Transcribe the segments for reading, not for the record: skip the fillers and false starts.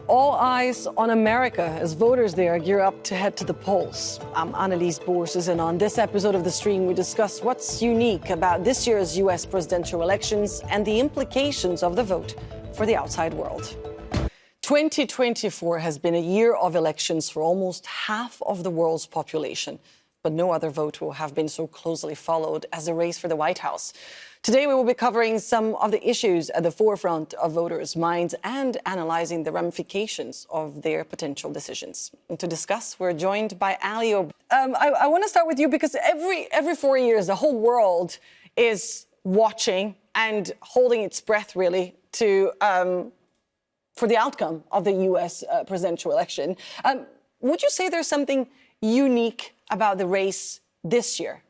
All eyes on America as voters there gear up to head to the polls. I'm Anelise, Borges, and on this episode of The Stream, we discuss what's unique about this year's U.S. presidential elections and the implications of the vote for the outside world. 2024 has been a year of elections for almost half of the world's population, but no other vote will have been so closely followed as the race for the White House. Today, we will be covering some of the issues at the forefront of voters' minds and analyzing the ramifications of their potential decisions. And to discuss, we're joined by Ali. I want to start with you because every 4 years, the whole world is watching and holding its breath, really, for the outcome of the U.S. presidential election. Would you say there's something unique about the race this year?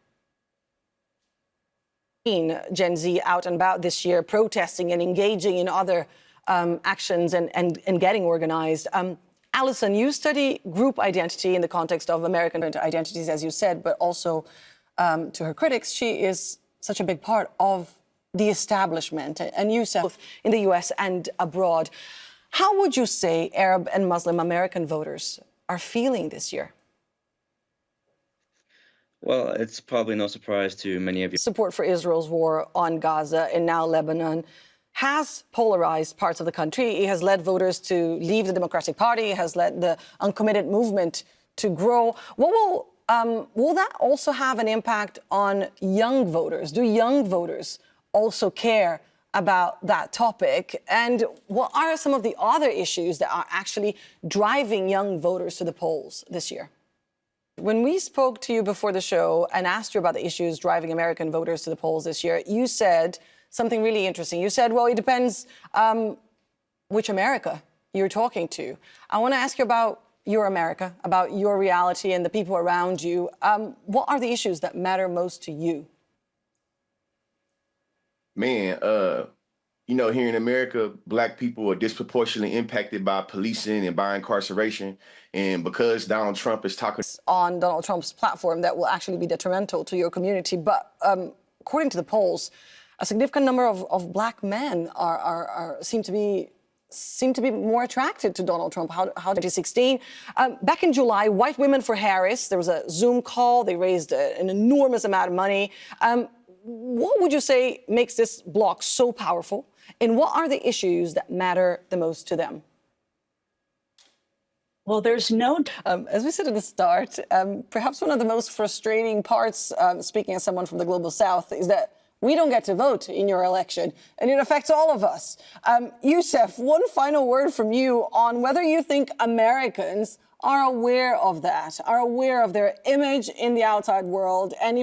Gen Z out and about this year, protesting and engaging in other actions and getting organized. Alison, you study group identity in the context of American identities, as you said, but also to her critics, she is such a big part of the establishment, and you said both in the U.S. and abroad. How would you say Arab and Muslim American voters are feeling this year? Well, it's probably no surprise to many of you. Support for Israel's war on Gaza and now Lebanon has polarized parts of the country. It has led voters to leave the Democratic Party. It has led the uncommitted movement to grow. What will that also have an impact on young voters? Do young voters also care about that topic? And what are some of the other issues that are actually driving young voters to the polls this year? When we spoke to you before the show and asked you about the issues driving American voters to the polls this year, you said something really interesting. You said, well, it depends which America you're talking to. I want to ask you about your America, about your reality and the people around you. What are the issues that matter most to you? Man, here in America, Black people are disproportionately impacted by policing and by incarceration. And because Donald Trump is talking on Donald Trump's platform, that will actually be detrimental to your community. But according to the polls, a significant number of Black men seem to be more attracted to Donald Trump. How 2016? Back in July, White Women for Harris, there was a Zoom call. They raised an enormous amount of money. What would you say makes this bloc so powerful? And what are the issues that matter the most to them? Well, there's no... as we said at the start, perhaps one of the most frustrating parts, speaking as someone from the Global South, is that we don't get to vote in your election, and it affects all of us. Youssef, one final word from you on whether you think Americans are aware of that, are aware of their image in the outside world, and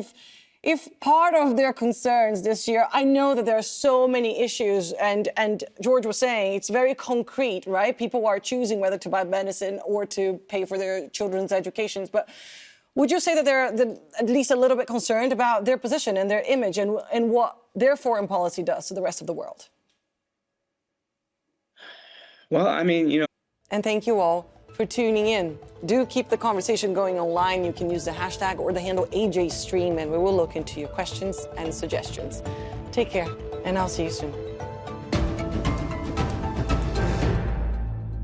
if part of their concerns this year, I know that there are so many issues, and George was saying it's very concrete, right? People are choosing whether to buy medicine or to pay for their children's educations. But would you say that they're at least a little bit concerned about their position and their image and what their foreign policy does to the rest of the world? Well, I mean, And thank you all for tuning in. Do keep the conversation going online. You can use the hashtag or the handle AJStream, and we will look into your questions and suggestions. Take care, and I'll see you soon.